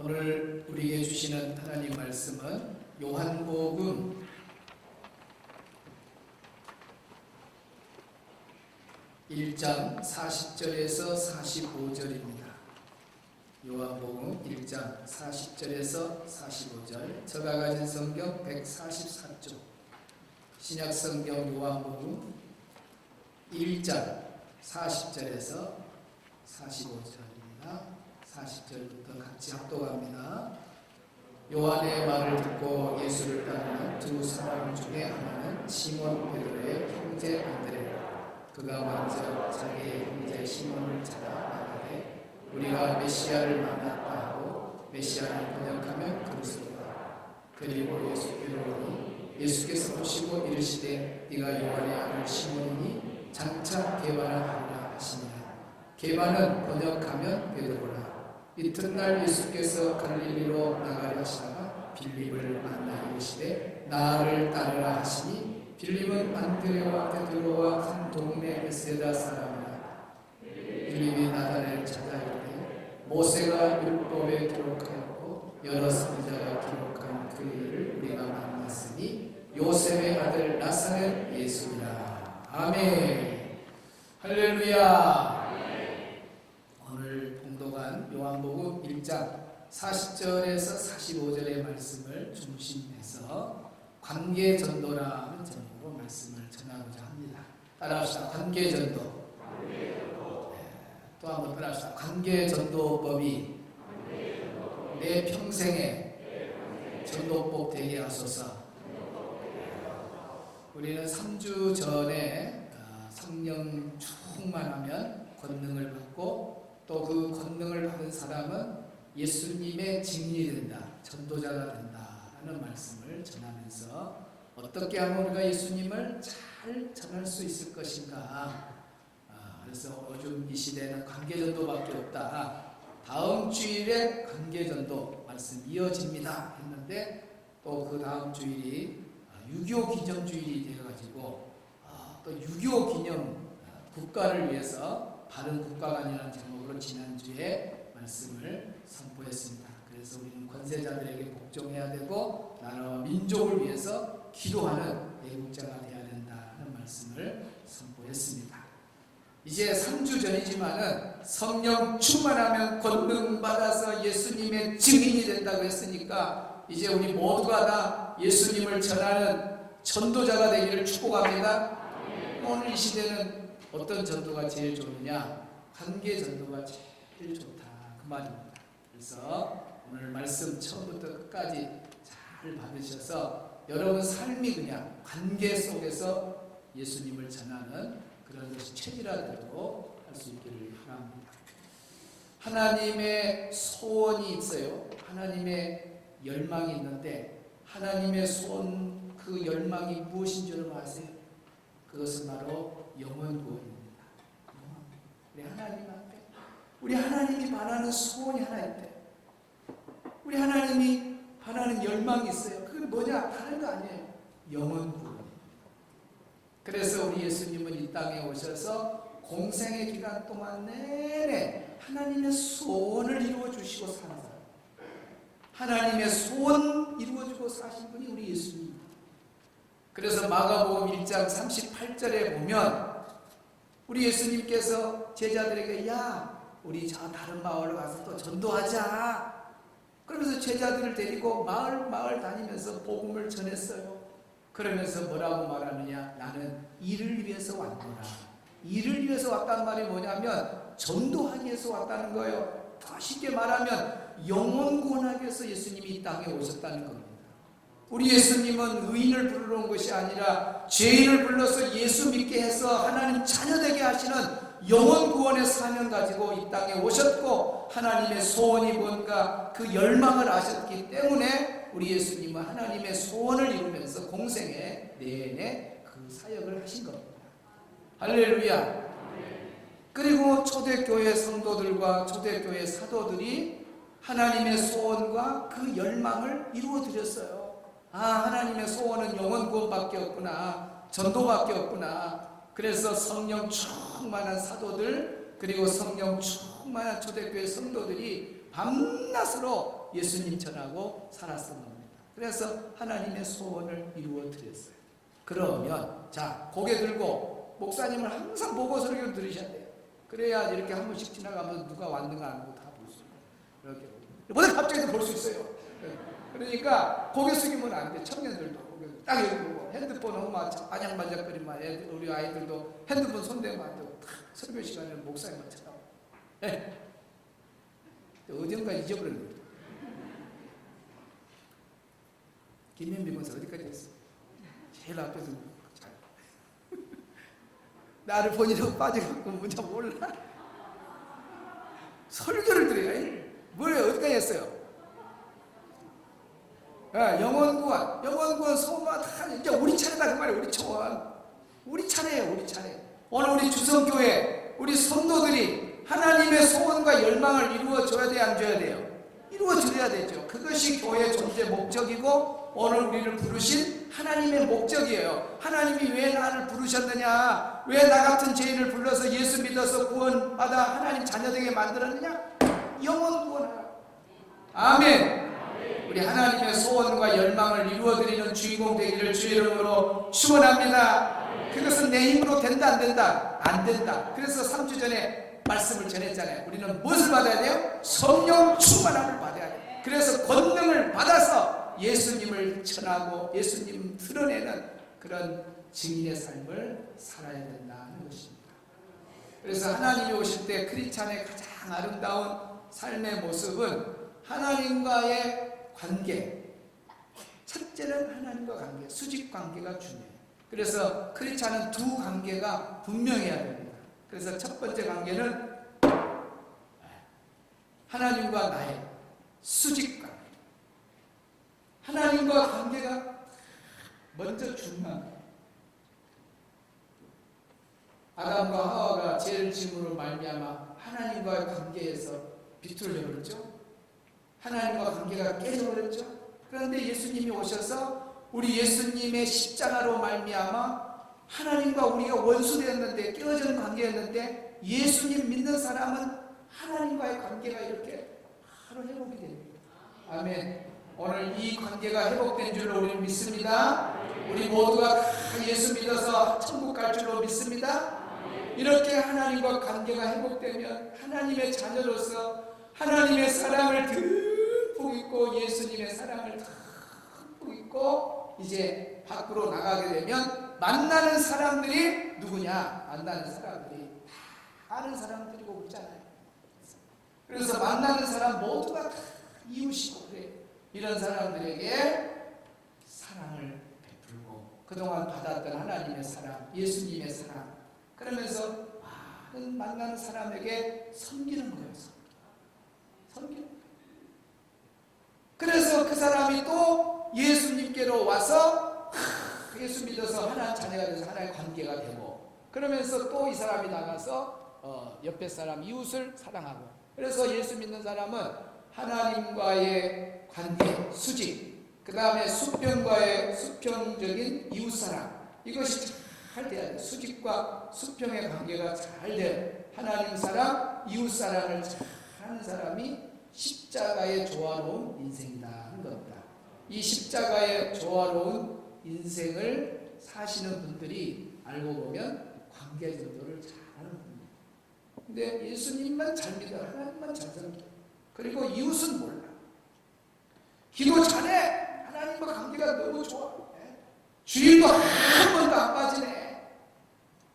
오늘 우리에게 주시는 하나님 말씀은 요한복음 1장 40절에서 45절입니다. 요한복음 1장 40절에서 45절, 제가 가진 성경 144쪽, 신약성경 요한복음 1장 40절에서 45절입니다. 40절부터 같이 합독합니다. 요한의 말을 듣고 예수를 따르는 두 사람 중에 하나는 시몬 베드로의 형제 안드레라. 그가 먼저 자기의 형제 시몬을 찾아 나가되 우리가 메시아를 만났다 하고, 메시아를 번역하면 그리스도다. 그리고 예수께로 오니 예수께서 보시고 이르시되 네가 요한의 아들 시몬이니 장차 게바를 하리라 하시니라. 게바는 번역하면 베드로라. 이튿날 예수께서 갈릴리로 나가려 하시다가 빌립을 만나 이르시되 나를 따르라 하시니, 빌립은 안드레와 베드로와 한 동네 베세다 사람이라. 빌립이 나다나엘을 찾아 이르되 모세가 율법에 기록하였고 여러 선지자가 기록한 그 일을 우리가 만났으니 요셉의 아들 나사렛 예수니라. 아멘. 할렐루야. 오늘 봉독한 요한복음 1장 40절에서 45절의 말씀을 중심해서 관계전도라는 제목으로 말씀을 전하고자 합니다. 따라합시다. 관계전도. 또 한번 따라합시다. 관계전도법이 내 평생에 전도법 되게 하소서. 우리는 3주 전에 성령 충만하면 권능을 받고, 또 그 권능을 받은 사람은 예수님의 증인이 된다, 전도자가 된다라는 말씀을 전하면서 어떻게 하면 우리가 예수님을 잘 전할 수 있을 것인가. 그래서 요즘 이 시대는 관계전도밖에 없다. 다음 주일에 관계전도 말씀 이어집니다 했는데, 또 그 다음 주일이 6.25 기념주일이 되어가지고 또 6.25 기념 국가를 위해서 바른 국가관이라는 제목으로 지난주에 말씀을 선포했습니다. 그래서 우리는 권세자들에게 복종해야 되고 나라와 민족을 위해서 기도하는 애국자가 되어야 된다는 말씀을 선포했습니다. 이제 3주 전이지만은 성령 충만하면 권능 받아서 예수님의 증인이 된다고 했으니까, 이제 우리 모두가 다 예수님을 전하는 전도자가 되기를 축복합니다. 오늘 이 시대는 어떤 전도가 제일 좋느냐? 관계 전도가 제일 좋다, 그 말입니다. 그래서 오늘 말씀 처음부터 끝까지 잘 받으셔서 여러분 삶이 그냥 관계 속에서 예수님을 전하는 그런 것이 체질화되도록 할 수 있기를 바랍니다. 하나님의 소원이 있어요. 하나님의 열망이 있는데, 하나님의 소원, 그 열망이 무엇인 줄 아세요? 그것은 바로 영원 구원입니다. 우리 하나님이 바라는 소원이 하나 있대. 우리 하나님이 바라는 열망이 있어요. 그게 뭐냐? 다른 거 아니에요. 영원 구원. 그래서 우리 예수님은 이 땅에 오셔서 공생의 기간 동안 내내 하나님의 소원을 이루어 주시고 사는 사람, 하나님의 소원 이루어주고 사신 분이 우리 예수님입니다. 그래서 마가복음 1장 38절에 보면 우리 예수님께서 제자들에게 야, 우리 저 다른 마을로 가서 또 전도하자. 그러면서 제자들을 데리고 마을 다니면서 복음을 전했어요. 그러면서 뭐라고 말하느냐? 나는 이를 위해서 왔노라. 이를 위해서 왔다는 말이 뭐냐면 전도하기 위해서 왔다는 거예요. 더 쉽게 말하면 영혼 구원하기 위해서 예수님이 이 땅에 오셨다는 겁니다. 우리 예수님은 의인을 부르러 온 것이 아니라 죄인을 불러서 예수 믿게 해서 하나님 자녀되게 하시는 영혼 구원의 사명 가지고 이 땅에 오셨고, 하나님의 소원이 뭔가 그 열망을 아셨기 때문에 우리 예수님은 하나님의 소원을 이루면서 공생에 내내 그 사역을 하신 겁니다. 할렐루야. 그리고 초대교회 성도들과 초대교회 사도들이 하나님의 소원과 그 열망을 이루어 드렸어요. 하나님의 소원은 영혼 구원밖에 없구나, 전도밖에 없구나. 그래서 성령 충만한 사도들, 그리고 성령 충만한 초대교회 성도들이 밤낮으로 예수님 전하고 살았던 겁니다. 그래서 하나님의 소원을 이루어 드렸어요. 그러면 자, 고개 들고 목사님을 항상 보고 설교를 들으셔야 돼요. 그래야 이렇게 한 번씩 지나가면서 누가 왔는가 안 왔는가 다 볼 수 있어요. 이렇게 뭐든 갑자기 볼 수 있어요. 그러니까 고개 숙이면 안 돼. 청년들도 고개 딱 여기 보고 핸드폰 오면 반짝반짝거리면 우리 아이들도 핸드폰 손대면 안 되고 딱 설교 시간에는 목사님만 쳐다보고 어딘가 잊어버린 거예요. 김현미 권사 어디까지 했어? 제일 앞에서 잘 나를 본인하고 빠져갖고 문자 몰라. 설교를 드려요. 뭐래요? 어디까지 했어요? 영원구원 소마 다 이제 우리 차례다 그 말이에요. 우리 초원 우리 차례예요. 우리 차례. 오늘 우리 주성교회 우리 성도들이 하나님의 소원과 열망을 이루어줘야 돼, 안 줘야 돼요? 이루어줘야 되죠. 그것이 교회의 존재 목적이고 오늘 우리를 부르신 하나님의 목적이에요. 하나님이 왜 나를 부르셨느냐, 왜 나 같은 죄인을 불러서 예수 믿어서 구원받아 하나님 자녀 되게 만들었느냐? 영원 구원하라. 아멘. 우리 하나님의 소원과 열망을 이루어드리는 주인공 되기를 주의 이름으로 축원합니다. 그것은 내 힘으로 된다 안 된다? 안 된다. 그래서 3주 전에 말씀을 전했잖아요. 우리는 무엇을 받아야 돼요? 성령 충만함을 받아야 돼요. 그래서 권능을 받아서 예수님을 전하고 예수님 드러내는 그런 증인의 삶을 살아야 된다는 것입니다. 그래서 하나님이 오실 때 크리스찬의 가장 아름다운 삶의 모습은 하나님과의 관계, 첫째는 하나님과 관계, 수직 관계가 중요해요. 그래서 크리스찬은 두 관계가 분명해야 됩니다. 그래서 첫 번째 관계는 하나님과 나의 수직 관계. 하나님과 관계가 먼저 중요한 거예요. 아담과 하와가 죄를 지음으로 말미암아 하나님과의 관계에서 비틀려 버렸죠. 하나님과 관계가 깨져버렸죠. 그런데 예수님이 오셔서 우리 예수님의 십자가로 말미암아 하나님과 우리가 원수되었는데 깨어진 관계였는데 예수님 믿는 사람은 하나님과의 관계가 이렇게 바로 회복이 됩니다. 아멘. 오늘 이 관계가 회복된 줄로 우리는 믿습니다. 우리 모두가 예수 믿어서 천국 갈 줄로 믿습니다. 이렇게 하나님과 관계가 회복되면 하나님의 자녀로서 하나님의 사랑을 듬뿍 입고 예수님의 사랑을 듬뿍 입고 이제 밖으로 나가게 되면 만나는 사람들이 누구냐? 만나는 사람들이 다 아는 사람들이고 그렇잖아요. 그래서 만나는 사람 모두가 다 이웃이고 그래요. 이런 사람들에게 사랑을 베풀고 그동안 받았던 하나님의 사랑, 예수님의 사랑, 그러면서 많은 만나는 사람에게 섬기는 거예요. 섬기는 거예요. 그래서 그 사람이 또 예수님께로 와서 예수 믿어서 하나님 자녀가 돼서 하나의 관계가 되고 그러면서 또 이 사람이 나가서 옆에 사람 이웃을 사랑하고 그래서 예수 믿는 사람은 하나님과의 관계, 수직, 그 다음에 수평과의 수평적인 이웃사랑, 이것이 잘 돼야 돼요. 수직과 수평의 관계가 잘 돼요. 하나님 사랑, 이웃사랑을 잘 하는 사람이 십자가의 조화로운 인생이다 하는 겁니다. 이 십자가의 조화로운 인생을 사시는 분들이 알고 보면 관계 정도를 잘 하는 분입니다. 근데 예수님만 잘 믿어, 하나님만 잘 섬겨. 그리고 이웃은 몰라. 기도 잘해. 하나님과 관계가 너무 좋아. 주일도 한 번도 안 빠지네.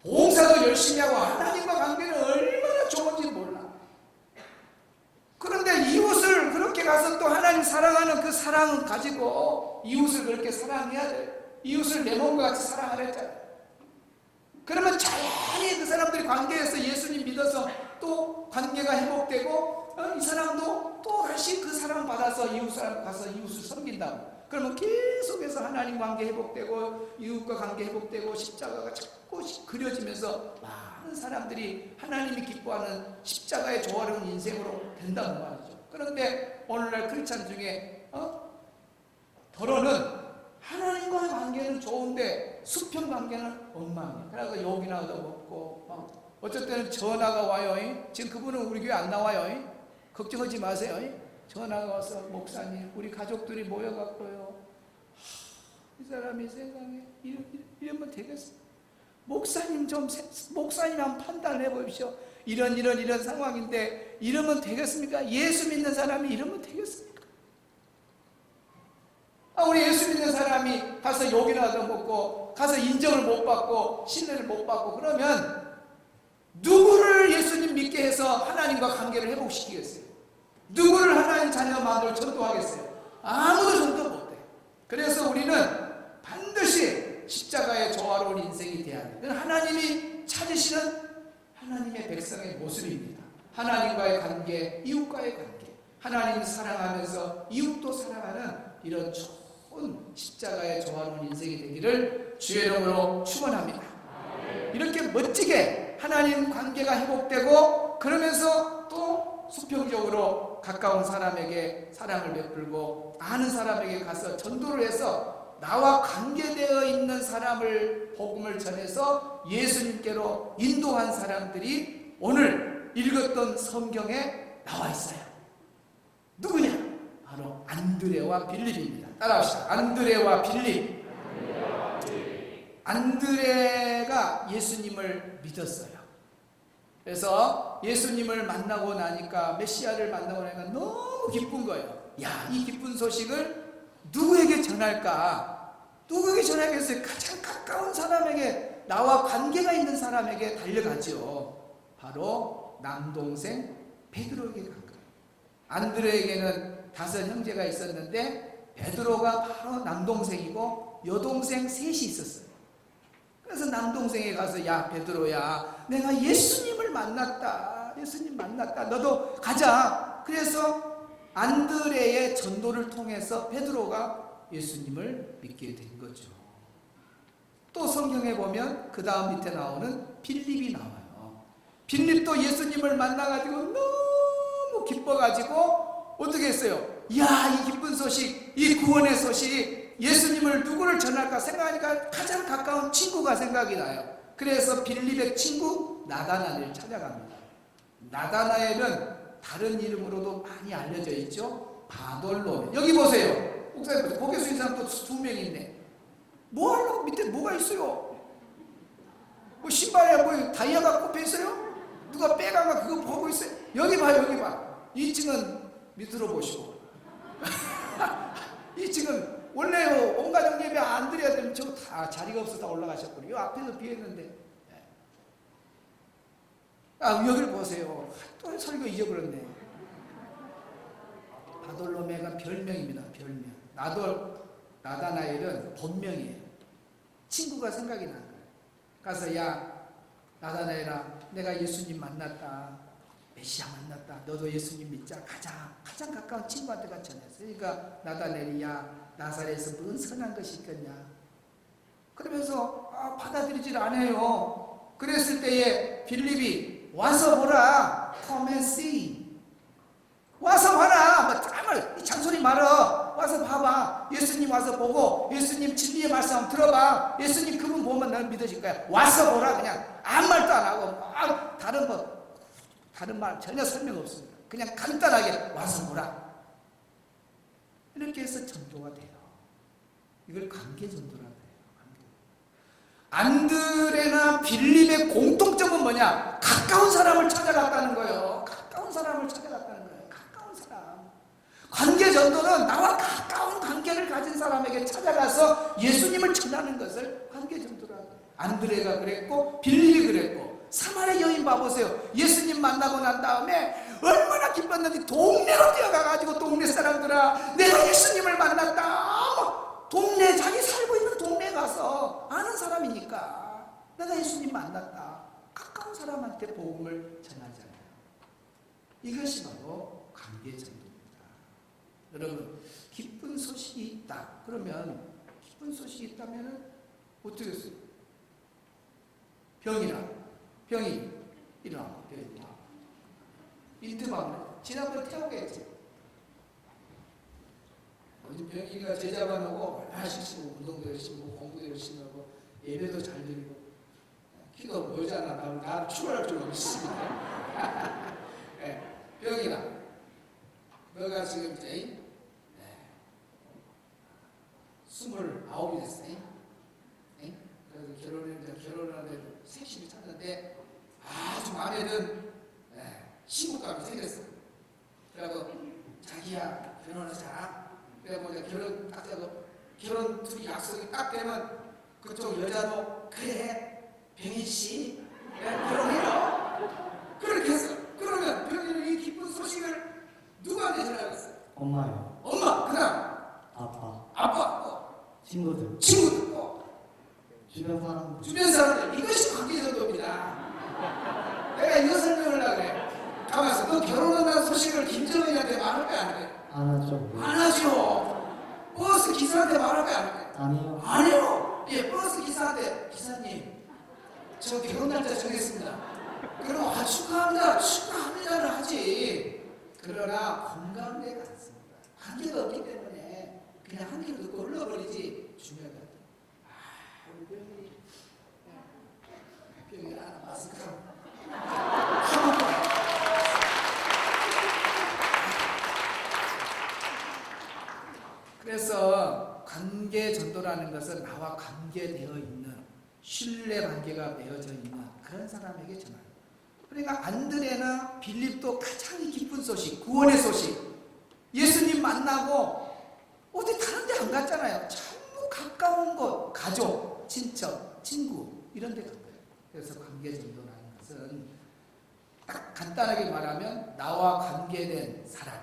봉사도 열심히 하고 하나님과 관계는 얼마나 좋은지 몰라. 그런데 이웃을 그렇게 가서 또 하나님 사랑하는 그 사랑을 가지고 이웃을 그렇게 사랑해야 돼. 이웃을 내 몸과 같이 사랑하랬잖아요. 그러면 자연히 그 사람들이 관계에서 예수님 믿어서 또 관계가 회복되고 이 사람도 또 다시 그 사랑 받아서 이웃 사람 가서 이웃을 섬긴다고. 그러면 계속해서 하나님 관계 회복되고 이웃과 관계 회복되고 십자가가 자꾸 그려지면서 많은 사람들이 하나님이 기뻐하는 십자가의 조화로운 인생으로 된다는 말이죠. 그런데 오늘날 크리스찬 중에 더러는 하나님과의 관계는 좋은데 수평 관계는 엉망이에요. 그래서 욕이나 얻어먹고 어쩔 때는 전화가 와요. 지금 그분은 우리 교회 안 나와요. 걱정하지 마세요. 전화가 와서 목사님 우리 가족들이 모여갖고요, 이 사람이 세상에 이러면 되겠습니까? 목사님 한번 판단해 보십시오. 이런 상황인데 이러면 되겠습니까? 예수 믿는 사람이 이러면 되겠습니까? 우리 예수 믿는 사람이 가서 욕이라도 먹고 가서 인정을 못 받고 신뢰를 못 받고 그러면 누구를 예수님 믿게 해서 하나님과 관계를 회복시키겠어요? 누구를 하나님 자녀 마음으로 전도하겠어요? 아무도 전도 못해. 그래서 우리는 반드시 십자가의 조화로운 인생이 돼야 돼요. 그건 하나님이 찾으시는 하나님의 백성의 모습입니다. 하나님과의 관계, 이웃과의 관계, 하나님을 사랑하면서 이웃도 사랑하는 이런 좋은 십자가의 조화로운 인생이 되기를 주의 이름으로 축원합니다. 이렇게 멋지게 하나님 관계가 회복되고 그러면서 또 수평적으로 가까운 사람에게 사랑을 베풀고 아는 사람에게 가서 전도를 해서 나와 관계되어 있는 사람을 복음을 전해서 예수님께로 인도한 사람들이 오늘 읽었던 성경에 나와 있어요. 누구냐? 바로 안드레와 빌립입니다. 따라합시다. 안드레와 빌립. 안드레가 예수님을 믿었어요. 그래서 예수님을 만나고 나니까, 메시아를 만나고 나니까 너무 기쁜 거예요. 야, 이 기쁜 소식을 누구에게 전할까? 누구에게 전하겠어요? 가장 가까운 사람에게, 나와 관계가 있는 사람에게 달려가죠. 바로 남동생 베드로에게 간 거예요. 안드레에게는 5 형제가 있었는데 베드로가 바로 남동생이고 여동생 셋이 있었어요. 그래서 남동생에 가서, 야 베드로야, 내가 예수님을 만났다. 예수님 만났다. 너도 가자. 그래서 안드레의 전도를 통해서 베드로가 예수님을 믿게 된 거죠. 또 성경에 보면 그 다음 밑에 나오는 빌립이 나와요. 빌립도 예수님을 만나가지고 너무 기뻐가지고 어떻게 했어요? 이야, 이 기쁜 소식, 이 구원의 소식, 예수님을 누구를 전할까 생각하니까 가장 가까운 친구가 생각이 나요. 그래서 빌립의 친구 나다나엘을 찾아갑니다. 나다나엘은 다른 이름으로도 많이 알려져 있죠. 바돌로메. 여기 보세요. 목사님, 고개 숙인 사람 또 2명 있네. 뭐 하려고? 밑에 뭐가 있어요? 뭐 신발에 뭐 다이아가 꼽혀 있어요? 누가 빼간가 그거 보고 있어요? 여기 봐, 여기 봐. 2층은 밑으로 보시고 2층은 원래 온가족 예배 안 드려야 되면 저거 다 자리가 없어서 다 올라가셨거든요. 앞에서 비었는데. 여기를 보세요. 또 설교 잊어버렸네. 바돌로메가 별명입니다. 별명. 나다나엘은 본명이에요. 친구가 생각이 난 거예요. 가서, 야 나다나엘아, 내가 예수님 만났다. 메시아 만났다. 너도 예수님 믿자. 가자. 가장 가까운 친구한테 같이 전했어요. 그러니까 나다나엘이, 야 나사렛에서 무슨 선한 것이 있겠냐. 그러면서 받아들이질 않아요. 그랬을 때에 빌립이 와서 보라. Come and see. 와서 봐라. 정말 이 잔소리 말어. 와서 봐봐. 예수님 와서 보고 예수님 진리의 말씀 한번 들어봐. 예수님 그분 보면 난 믿어질 거야. 와서 보라. 그냥 아무 말도 안 하고 다른 말 전혀 설명 없습니다. 그냥 간단하게 와서 보라. 이렇게 해서 전도가 돼요. 이걸 관계 전도라고 해요. 안드레나 빌립의 공통점은 뭐냐? 가까운 사람을 찾아갔다는 거예요. 가까운 사람을 찾아갔다는 거예요. 가까운 사람. 관계 전도는 나와 가까운 관계를 가진 사람에게 찾아가서 예수님을 전하는 것을 관계 전도라고 해요. 안드레가 그랬고 빌립이 그랬고, 사마리아 여인 봐보세요. 예수님 만나고 난 다음에 얼마나 기뻤는지 동네로 뛰어가가지고, 동네 사람들아 내가 예수님을 만났다. 동네, 자기 살고 있는 동네에 가서 아는 사람이니까 내가 예수님 만났다. 가까운 사람한테 복음을 전하잖아요. 이것이 바로 관계전도입니다. 여러분, 기쁜 소식이 있다. 그러면 기쁜 소식이 있다면 어떻게 했어요? 병이 일어나고 인트방을 지난번에 태우겠지. 병이가 제자만 오고 얼마나 열심히 운동도 열심히 하고 공부도 열심히 하고 예배도 잘 드리고 기도 모자나 나를 출발할 줄 믿습니다. 병이나 너가 지금 이제 29이 됐어요. 그래서 결혼하는데 색심이 찾는데 아주 마음에 든 신부감이 생겼어. 그래서 자기야 결혼하자. 그래서 이제 결혼 딱 되고 결혼 둘이 약속이 딱 되면 그쪽 여자도 그래 병희 씨 결혼해요. 그렇게 했어. 그러면 병희는 이 기쁜 소식을 누구한테 전하겠어? 엄마요. 엄마. 그다음 아빠. 친구들. 주변 사람들. 이것이 관계전도입니다. 내가 이거 설명하려고 그래. 가만있어. 너 결혼한다는 소식을 김정은이한테 말할 거야 안 해? 안 하죠. 안 하죠. 버스 기사한테 말할 거야 안 해? 아니요. 아니요. 예, 버스 기사한테 기사님 저 결혼 날짜 정했습니다. 그럼 축하합니다를 하지. 그러나 공감대가 않습니다. 관계가 없기 때문에 그냥 한 귀로 듣고 흘러버리지. 중요한 거. 우리 병이 하나 마스크하고 그래서 관계 전도라는 것은 나와 관계되어 있는 신뢰 관계가 맺어져 있는 그런 사람에게 전하는. 그러니까 안드레나 빌립도 가장 기쁜 소식, 구원의 소식, 예수님 만나고 어디 다른 데 안 갔잖아요. 전부 가까운 곳, 가족, 친척, 친구 이런 데 간 거예요. 그래서 관계 전도라는 것은 딱 간단하게 말하면 나와 관계된 사람,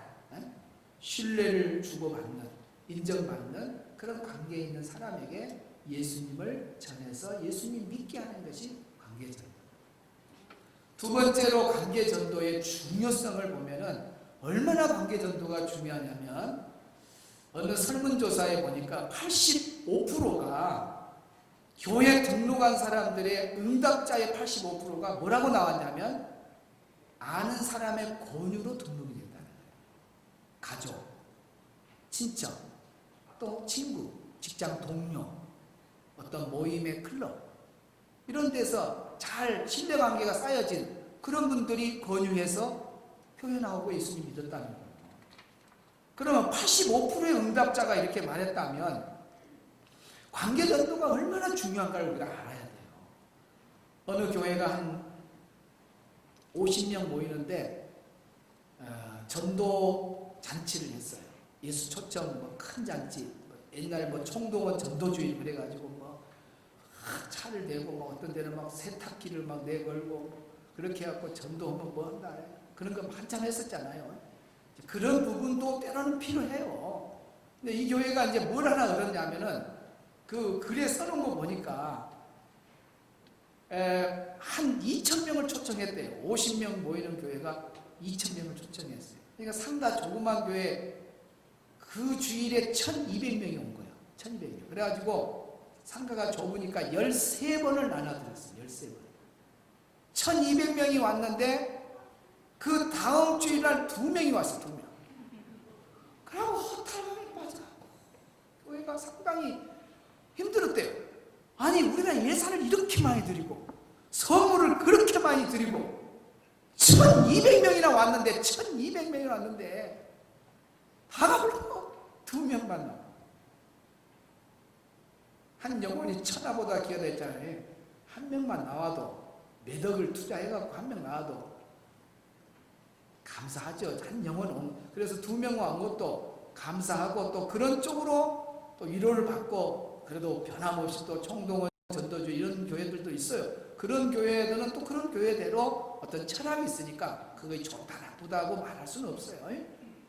신뢰를 주고받는, 인정받는 그런 관계에 있는 사람에게 예수님을 전해서 예수님 믿게 하는 것이 관계전도. 두 번째로 관계전도의 중요성을 보면은 얼마나 관계전도가 중요하냐면 어느 설문조사에 보니까 85%가 교회 등록한 사람들의 응답자의 85%가 뭐라고 나왔냐면 아는 사람의 권유로 등록이 된다는 거예요. 가족, 친척, 또 친구, 직장 동료, 어떤 모임의 클럽 이런 데서 잘 신뢰관계가 쌓여진 그런 분들이 권유해서 교회 나오고 예수님 믿었다는 거예요. 그러면 85%의 응답자가 이렇게 말했다면 관계전도가 얼마나 중요한가를 우리가 알아야 돼요. 어느 교회가 한 50명 모이는데 전도 잔치를 했어요. 예수 초청 큰 잔치, 옛날 총동원 전도주일 그래가지고 차를 내고 어떤 데는 세탁기를 내걸고 그렇게 해갖고 전도하면 한다 그런 거 한참 했었잖아요. 그런 부분도 때로는 필요해요. 근데 이 교회가 이제 뭘 하나 얻었냐면은 그 글에 써놓은 거 보니까 한 2,000명을 초청했대요. 50명 모이는 교회가 2,000명을 초청했어요. 그러니까 상가 조그만 교회 그 주일에 1,200명이 온 거예요. 1,200명. 그래가지고 상가가 좁으니까 13번을 나눠드렸어요. 13번. 1,200명이 왔는데 그 다음 주일날 2명이 왔어요. 2명. 그러고 허탈함에 빠져. 교회가 상당히 힘들었대요. 아니 우리가 예산을 이렇게 많이 드리고 선물을 그렇게 많이 드리고 1,200명이나 왔는데 1,200명이 왔는데 다 불고 2명만 나와. 한 영혼이 천하보다 귀하다 했잖아요. 한 명만 나와도 몇 억을 투자해갖고 한 명 나와도 감사하죠. 한 영혼. 그래서 2명 온 것도 감사하고 또 그런 쪽으로 또 위로를 받고 그래도 변함없이 또 총동원 전도주 이런 교회들도 있어요. 그런 교회들은 또 그런 교회대로 어떤 철학이 있으니까 그게 좋다 나쁘다고 말할 수는 없어요.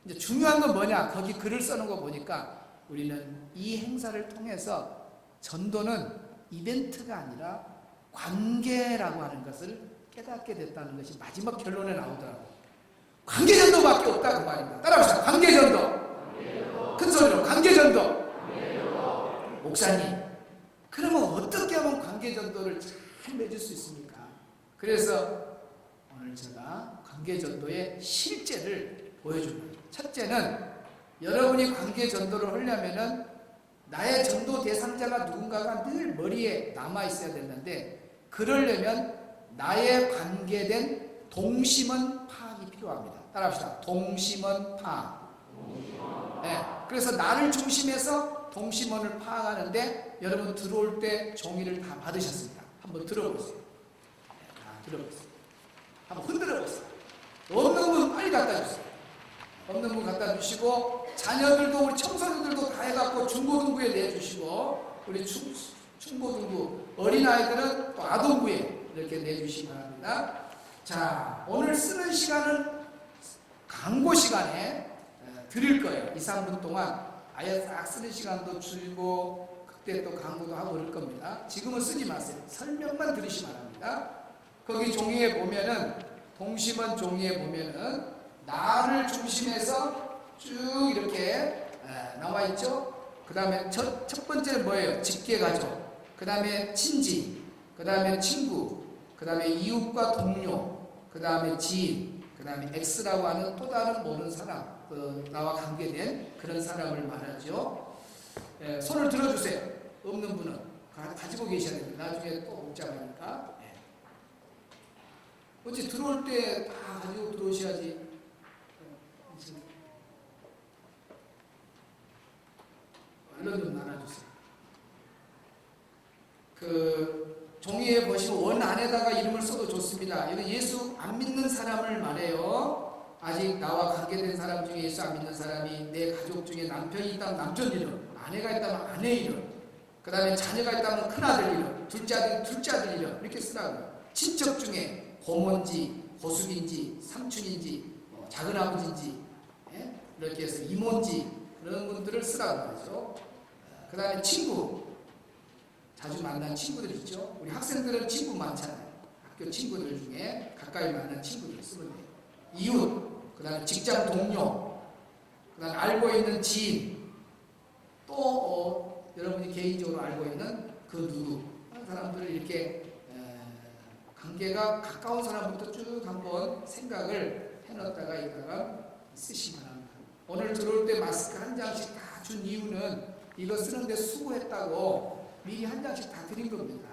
이제 중요한 건 뭐냐? 거기 글을 써놓은 거 보니까 우리는 이 행사를 통해서 전도는 이벤트가 아니라 관계라고 하는 것을 깨닫게 됐다는 것이 마지막 결론에 나오더라고요. 관계전도밖에 없다 그 말입니다. 따라합시다. 관계전도. 큰 소리로 관계전도. 목사님, 그러면 어떻게 하면 관계전도를 잘 맺을 수 있습니까? 그래서 오늘 제가 관계전도의 실제를 보여줍니다. 첫째는 여러분이 관계전도를 하려면은 나의 전도 대상자가 누군가가 늘 머리에 남아있어야 되는데 그러려면 나의 관계된 동심원 파악이 필요합니다. 따라합시다. 동심원 파악. 그래서 나를 중심해서 동심원을 파악하는데 여러분 들어올 때 종이를 다 받으셨습니다. 한번 들어보세요. 들어보세요. 한번 흔들어 보세요. 없는 분 빨리 갖다 주세요. 없는 분 갖다 주시고 자녀들도 우리 청소년들도 다 해갖고 중고등부에 내주시고 우리 중고등부 어린아이들은 또 아동부에 이렇게 내주시기 바랍니다. 자, 오늘 쓰는 시간은 광고 시간에 드릴 거예요. 2, 3분 동안 아예 싹 쓰는 시간도 줄이고 그때 또 광고도 하고 그럴 겁니다. 지금은 쓰지 마세요. 설명만 들으시면 합니다. 거기 종이에 보면은 동심원 종이에 보면은 나를 중심해서 쭉 이렇게 나와 있죠. 그 다음에 첫 번째는 뭐예요? 직계가족. 그 다음에 친지. 그 다음에 친구. 그 다음에 이웃과 동료. 그 다음에 지인. 그 다음에 X라고 하는 또 다른 모르는 사람. 나와 관계된 그런 사람을 말하죠. 손을 들어주세요. 없는 분은 가지고 계셔야 됩니다. 나중에 또 복잡하니까. 어째 들어올 때 다 가지고 들어오셔야지. 얼른 좀 나눠주세요. 그 종이에 보시면 원 안에다가 이름을 써도 좋습니다. 이거 예수 안 믿는 사람을 말해요. 아직 나와 관계된 사람 중에 예수 안 믿는 사람이 내 가족 중에 남편이 있다면 남편 이름, 아내가 있다면 아내 이름, 그 다음에 자녀가 있다면 큰아들 이름, 둘째 아들 이름 이렇게 쓰라고요. 친척 중에 고모인지 고숙인지 삼촌인지 작은아버지인지 이렇게 해서 이모인지 그런 분들을 쓰라고 하죠. 그 다음에 친구, 자주 만난 친구들 있죠. 우리 학생들은 친구 많잖아요. 학교 친구들 중에 가까이 만난 친구들 쓰면 돼요. 이웃, 그 다음에 직장 동료, 그 다음에 알고 있는 지인, 또 여러분이 개인적으로 알고 있는 그 누구 하는 사람들을 이렇게 관계가 가까운 사람부터 쭉 한번 생각을 해놨다가 이따가 쓰시면 합니다. 오늘 들어올 때 마스크 한 장씩 다 준 이유는 이거 쓰는데 수고했다고 미리 한 장씩 다 드린 겁니다.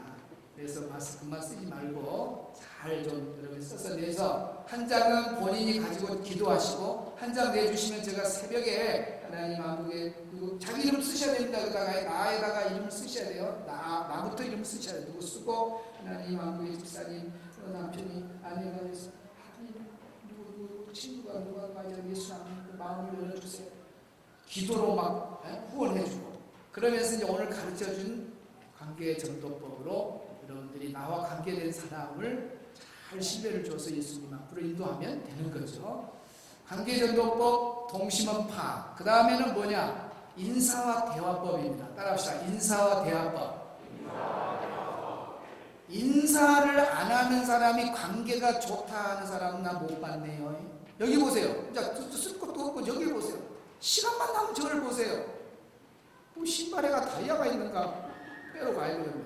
그래서 마스크만 쓰지 말고 잘 좀 여러분 써서 내서 한 장은 본인이 가지고 기도하시고 한 장 내주시면 제가 새벽에 하나님 아버지 그리고 자기 이름 쓰셔야 됩니다. 그러다가 나에다가 이름 쓰셔야 돼요. 나부터 이름 쓰셔야 돼요. 누구 쓰고 하나님 아버지 집사님 남편이 아내가 돼서 누구 친구가 누가 맞아 예수 안 믿고 마음을 열어주세요. 기도로 막 후원해주고 그러면서 이제 오늘 가르쳐준 관계전도법으로 여러분들이 나와 관계된 사람을 잘 신뢰를 줘서 예수님 앞으로 인도하면 되는 거죠. 관계전도법, 동심원파. 그 다음에는 뭐냐? 인사와 대화법입니다. 따라합시다. 인사와 대화법. 인사를 안 하는 사람이 관계가 좋다 하는 사람은 나 못 봤네요. 여기 보세요. 쓸 것도 없고 여기 보세요. 시간만 나면 저를 보세요. 신발에가 다이아가 있는가 빼러 가야 되거든요.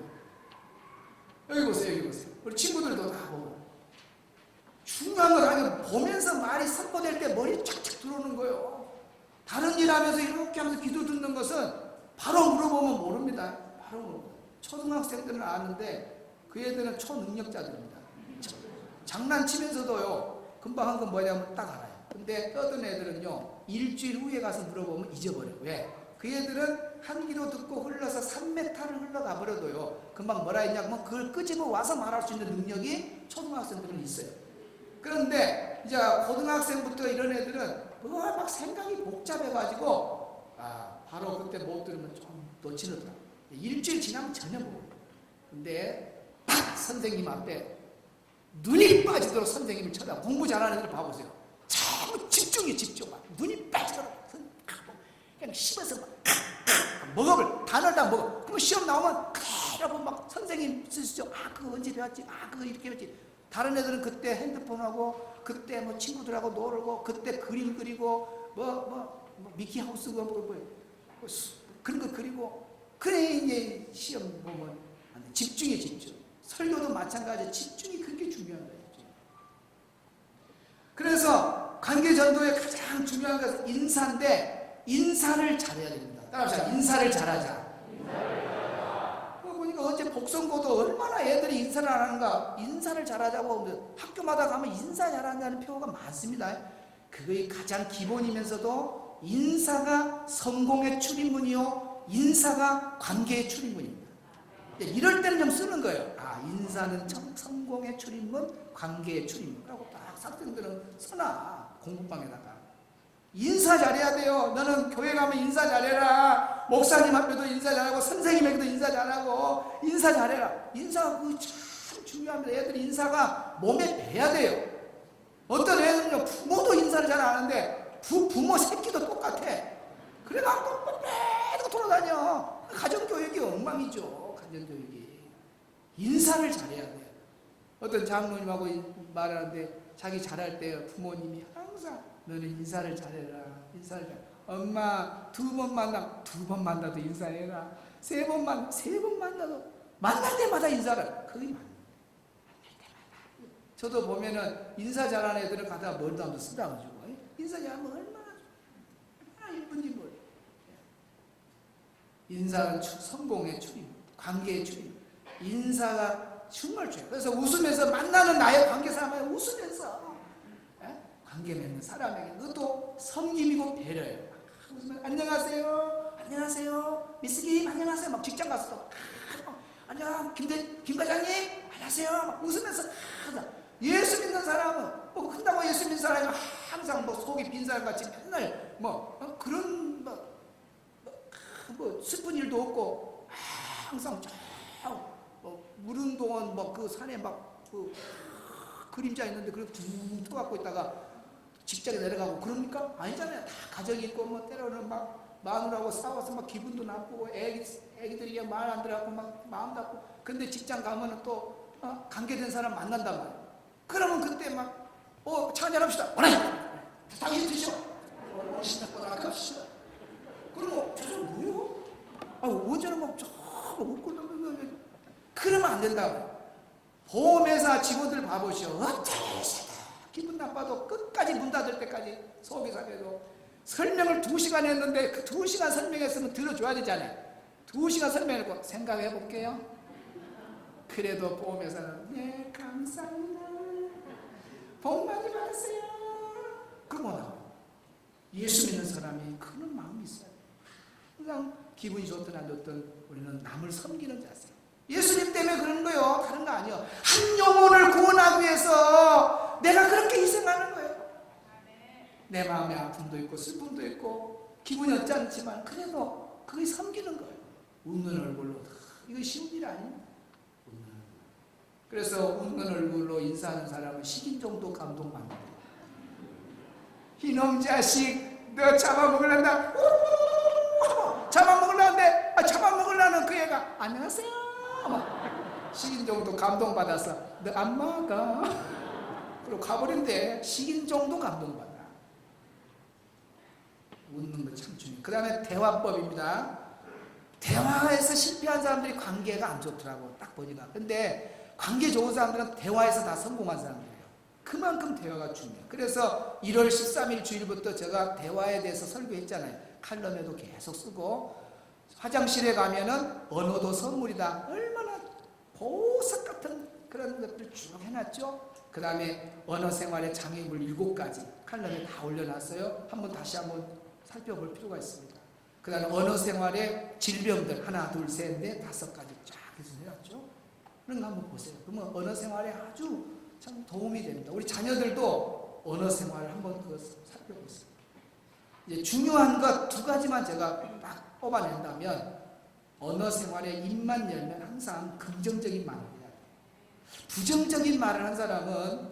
여기 보세요. 여기 보세요. 우리 친구들도 다 보고. 중요한 건 아니고 보면서 말이 선포될 때 머리에 착착 들어오는 거예요. 다른 일 하면서 이렇게 하면서 기도 듣는 것은 바로 물어보면 모릅니다. 바로 모릅니다. 초등학생들은 아는데 그 애들은 초능력자들입니다. 장난치면서도요. 금방 한 건 뭐냐면 딱 알아요. 근데 떠든 애들은요. 일주일 후에 가서 물어보면 잊어버려요. 왜? 그 애들은 한 귀로 듣고 흘러서 3m를 흘러가 버려도요. 금방 뭐라 했냐면 그걸 끄집어 와서 말할 수 있는 능력이 초등학생들은 있어요. 그런데 이제 고등학생부터 이런 애들은 막 생각이 복잡해가지고 바로 그때 못 들으면 좀 놓치더라. 일주일 지나면 전혀 모르고. 근데 선생님 앞에 눈이 빠지도록 선생님을 쳐다 공부 잘하는 애들 봐보세요. 전부 집중. 눈이 빠지도록 그냥 씹어서 먹어볼 단어를 다 먹어. 그럼 시험 나오면 그대로 막 선생님 쓰시죠. 그거 언제 배웠지? 그거 이렇게 배웠지. 다른 애들은 그때 핸드폰하고 그때 뭐 친구들하고 놀고 그때 그림 그리고 미키하우스 그런 거 그리고 그래 이제 시험 보면 집중해. 설교도 마찬가지야. 집중이 그렇게 중요한 거예요. 그래서 관계전도의 가장 중요한 것은 인사인데 인사를 잘해야 됩니다. 따라합시다. 인사를 잘하자. 보니까 어제 복성고도 얼마나 애들이 인사를 안 하는가. 인사를 잘하자고 학교마다 가면 인사 잘한다는 표가 많습니다. 그게 가장 기본이면서도 인사가 성공의 출입문이요, 인사가 관계의 출입문입니다. 이럴 때는 좀 쓰는 거예요. 인사는 성공의 출입문, 관계의 출입문. 그러고 딱 학생들은 써놔, 공부방에다가. 인사 잘해야 돼요. 너는 교회 가면 인사 잘해라. 목사님 앞에도 인사 잘하고, 선생님에게도 인사 잘하고, 인사 잘해라. 인사가 참 중요합니다. 애들이 인사가 몸에 배야 돼요. 어떤 애들은요, 부모도 인사를 잘 안 하는데, 부모 새끼도 똑같아. 그래갖고 빼고 돌아다녀. 가정교육이 엉망이죠. 가정교육이. 인사를 잘해야 돼요. 어떤 장로님하고 말하는데, 자기 잘할 때 부모님이 항상 너는 인사를 잘해라. 인사를 잘해. 엄마 2번 만나면 2번 만나도 인사해라. 3번 만나도 만날 때마다 인사를. 거의 만날 때마다. 저도 보면은 인사 잘하는 애들은 가다가 머리도 한번 쓰다가지고 인사 잘하면 얼마나 이쁜지 몰라. 인사는 성공의 출입, 관계의 출입. 인사가 정말 중요해요. 그래서 웃으면서 만나는 나의 관계 사람에 웃으면서 관계 맺는 사람에게 그것도 섬김이고 배려예요. 안녕하세요, 안녕하세요, 미스김 안녕하세요. 막 직장 가서도 안녕 김 과장님 안녕하세요. 막 웃으면서 예수 믿는 사람은 뭐 큰다고 예수 믿는 사람은 항상 뭐 속이 빈 사람 같이 맨날 그런 슬픈 일도 없고 항상 무릉도원 그 산에 그림자 있는데 그걸 툭 떠갖고 있다가 직장에 내려가고 그럽니까? 아니잖아요. 다 가정이 있고 때로는 마누라하고 싸워서 기분도 나쁘고 애기들이 말 안 들어갖고 마음 나쁘고. 근데 직장 가면은 또 관계된 사람 만난단 말이에요. 그러면 그때 차 한잔합시다. 당신 드셔. 갑시다. 그러면 저 사람 뭐예요? 언제는 웃고 그러면 안 된다고. 보험회사 직원들 봐보시오. 어쩌시다. 기분 나빠도 끝까지 문 닫을 때까지 속이 상해도 설명을 2시간 했는데 그 2시간 설명했으면 들어줘야 되잖아요. 2시간 설명해놓고 생각해 볼게요. 그래도 보험회사는 네 감사합니다. 복 많이 받으세요. 그러면 예수 믿는 사람이 그런 마음이 있어요. 항상 기분이 좋든 안 좋든 우리는 남을 섬기는 자세. 예수님 때문에 그러는 거예요. 다른 거 아니에요. 한 영혼을 구원하기 위해서 내가 그렇게 희생하는 거예요. 내 마음에 아픔도 있고 슬픔도 있고 기분이 어쩌지만 그래도 그게 섬기는 거예요. 웃는 얼굴로. 이거 쉬운 일 아닙니다. 웃는 얼굴. 그래서 웃는 얼굴로 인사하는 사람은 식인종도 감동받는다. 이놈 자식 너 잡아먹으란다. 잡아먹으려는데 잡아먹으려는 그 애가 안녕하세요. 식인종도 감동받아서 너 안 먹어. 그리고 가버린데 식인종도 감동받아. 웃는 거 참 중요해요. 그 다음에 대화법입니다. 대화에서 실패한 사람들이 관계가 안 좋더라고 딱 보니까. 근데 관계 좋은 사람들은 대화에서 다 성공한 사람들이에요. 그만큼 대화가 중요해요. 그래서 1월 13일 주일부터 제가 대화에 대해서 설교했잖아요. 칼럼에도 계속 쓰고 화장실에 가면은 언어도 선물이다. 얼마나 보석 같은 그런 것들 쭉 해놨죠. 그 다음에 언어 생활의 장애물 7가지 칼럼에 다 올려놨어요. 다시 한번 살펴볼 필요가 있습니다. 그 다음에 언어 생활의 질병들 1, 2, 3, 4, 5가지 쫙 해서 해놨죠. 그런 거 한번 보세요. 그러면 언어 생활에 아주 참 도움이 됩니다. 우리 자녀들도 언어 생활을 한번 살펴보겠습니다. 이제 중요한 것 2가지만 제가 딱 뽑아낸다면 언어 생활에 입만 열면 항상 긍정적인 말을 해야 돼요. 부정적인 말을 한 사람은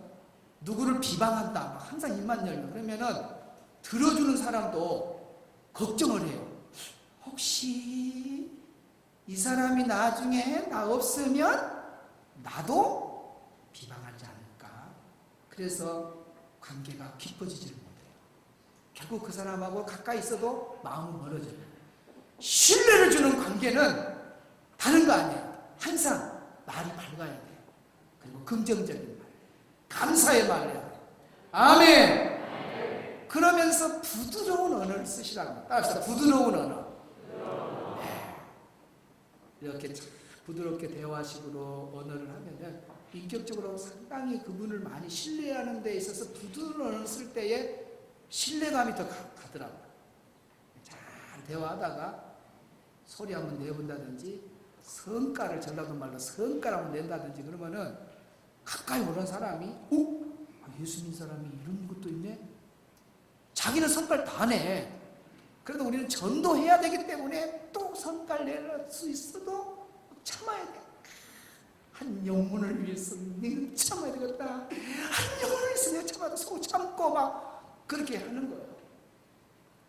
누구를 비방한다. 항상 입만 열면 그러면은 들어주는 사람도 걱정을 해요. 혹시 이 사람이 나중에 나 없으면 나도 비방하지 않을까. 그래서 관계가 깊어지지를 못해요. 결국 그 사람하고 가까이 있어도 마음은 멀어져요. 신뢰를 주는 관계는 다른 거 아니에요. 항상 말이 밝아야 돼요. 그리고 긍정적인 말, 감사의 말을 해야 돼요. 아멘. 그러면서 부드러운 언어를 쓰시라고 합니다. 따라서 부드러운 언어. 이렇게 부드럽게 대화식으로 언어를 하면은 인격적으로 상당히 그분을 많이 신뢰하는 데 있어서 부드러운 언어를 쓸 때에 신뢰감이 더 가더라고요. 대화하다가 소리 한번 내본다든지 성과를 전라도 말로 성과를 한번 낸다든지 그러면은 가까이 오는 사람이 예수 믿는 사람이 이런 것도 있네? 자기는 성과를 다 내. 그래도 우리는 전도해야 되기 때문에 또 성과를 낼 수 있어도 참아야 돼. 한 영혼을 위해서 내가 참아야 되겠다. 한 영혼을 위해서 내가 참아도 속 참고 막 그렇게 하는 거예요.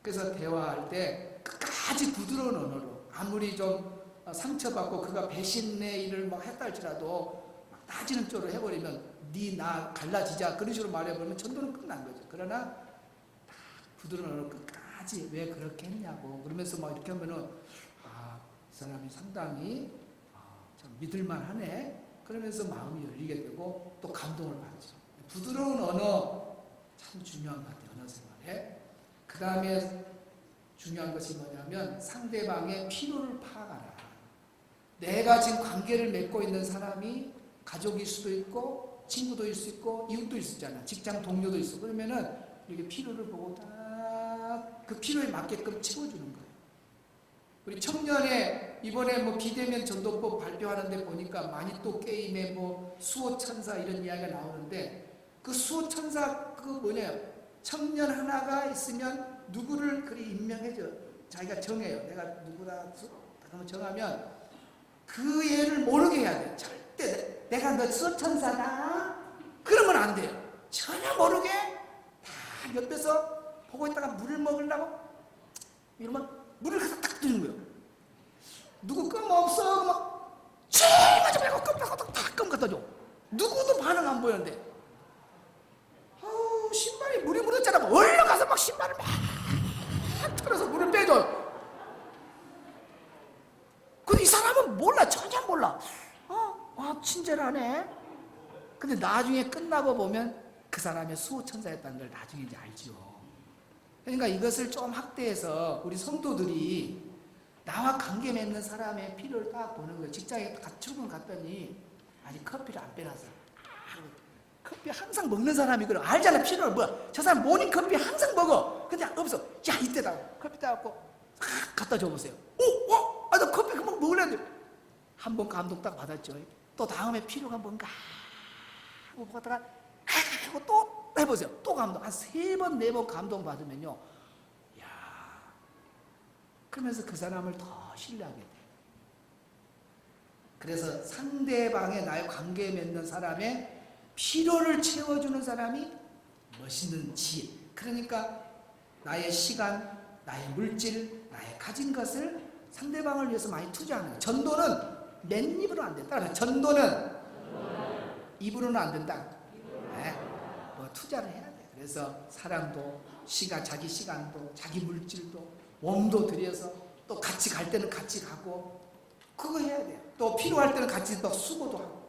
그래서 대화할 때 끝까지 부드러운 언어로 아무리 좀 상처받고 그가 배신의 일을 막 했다 할지라도 막 따지는 쪽으로 해버리면 네 나 갈라지자 그런 식으로 말해버리면 전도는 끝난 거죠. 그러나 부드러운 언어로 끝까지 왜 그렇게 했냐고 그러면서 막 이렇게 하면은 이 사람이 상당히 참 믿을만 하네 그러면서 마음이 열리게 되고 또 감동을 받죠. 부드러운 언어 참 중요한 것 같아요. 언어 생활에. 그 다음에 중요한 것이 뭐냐면 상대방의 필요를 파악하라. 내가 지금 관계를 맺고 있는 사람이 가족일 수도 있고 친구도일 수 있고 이웃도 있었잖아. 직장 동료도 있어. 그러면은 이렇게 필요를 보고 딱 그 필요에 맞게끔 채워주는 거예요. 우리 청년회 이번에 뭐 비대면 전도법 발표하는데 보니까 많이 또 게임에 뭐 수호천사 이런 이야기가 나오는데 그 수호천사 그거 뭐냐요? 청년 하나가 있으면 누구를 그리 임명해줘. 자기가 정해요. 내가 누구다 그러면 정하면 그 애를 모르게 해야 돼. 절대 내가 너 수호천사다 그러면 안 돼요. 전혀 모르게 다 옆에서 보고 있다가 물을 먹으려고 이러면 물을 갖다 딱 드는 거예요. 누구 껌 없어? 막 제일 먼저 빼고 껌 빼고 다 껌 갖다 줘. 누구도 반응 안 보이는데 신발이 물이 묻었잖아. 얼른 가서 막 신발을 막 털어서 물을 빼줘. 근데 이 사람은 몰라. 전혀 몰라. 친절하네. 근데 나중에 끝나고 보면 그 사람의 수호천사였다는 걸 나중에 이제 알죠. 그러니까 이것을 좀 확대해서 우리 성도들이 나와 관계 맺는 사람의 필요를 딱 보는 거예요. 직장에 출근 갔더니 아직 커피를 안 빼놨어. 커피 항상 먹는 사람이 그래. 알잖아 필요를. 뭐야 저 사람 모닝커피 항상 먹어. 근데 없어. 야 이때다 커피 따갖고 갖다 줘보세요. 나 커피 금방 먹으려는데 한 번 감동 딱 받았죠. 또 다음에 필요가 뭔가 하고 보다가 하고 또 해보세요. 또 감동. 한 3번 4번 감동 받으면요. 야 그러면서 그 사람을 더 신뢰하게 돼. 그래서 상대방의 나의 관계에 맺는 사람의 필요를 채워주는 사람이 멋있는 지혜. 그러니까 나의 시간, 나의 물질, 나의 가진 것을 상대방을 위해서 많이 투자하는 거예요. 전도는 맨입으로 안 된다. 따라서 전도는 입으로는 안 된다. 네. 뭐 투자를 해야 돼. 그래서 사람도 자기 시간도 자기 물질도 몸도 들여서 또 같이 갈 때는 같이 가고 그거 해야 돼요. 또 필요할 때는 같이 또 수고도 하고.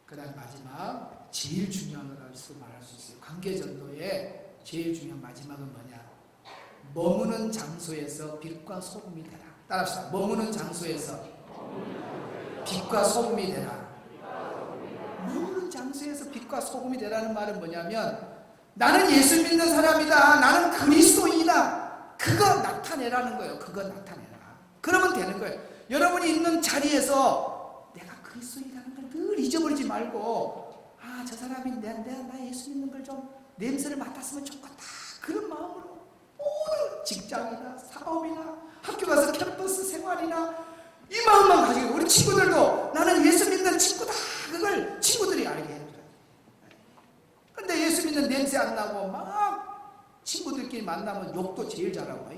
그 다음 마지막 제일 중요한 거라고 말할 수 있어요. 관계전도의 제일 중요한 마지막은 뭐냐? 머무는 장소에서 빛과 소금이 되라. 따라합시다. 머무는 장소에서 빛과 소금이 되라. 머무는 장소에서 빛과 소금이 되라는 말은 뭐냐면 나는 예수 믿는 사람이다. 나는 그리스도인이다. 그거 나타내라는 거예요. 그거 나타내라. 그러면 되는 거예요. 여러분이 있는 자리에서 내가 그리스도인이라는 걸 늘 잊어버리지 말고 저 사람이 나 예수 믿는 걸 좀 냄새를 맡았으면 좋겠다. 그런 마음으로 모든 직장이나 사업이나 학교 가서 캠퍼스 생활이나 이 마음만 가지고 우리 친구들도 나는 예수 믿는 친구다. 그걸 친구들이 알게 해줘요. 근데 예수 믿는 냄새 안 나고 막 친구들끼리 만나면 욕도 제일 잘하고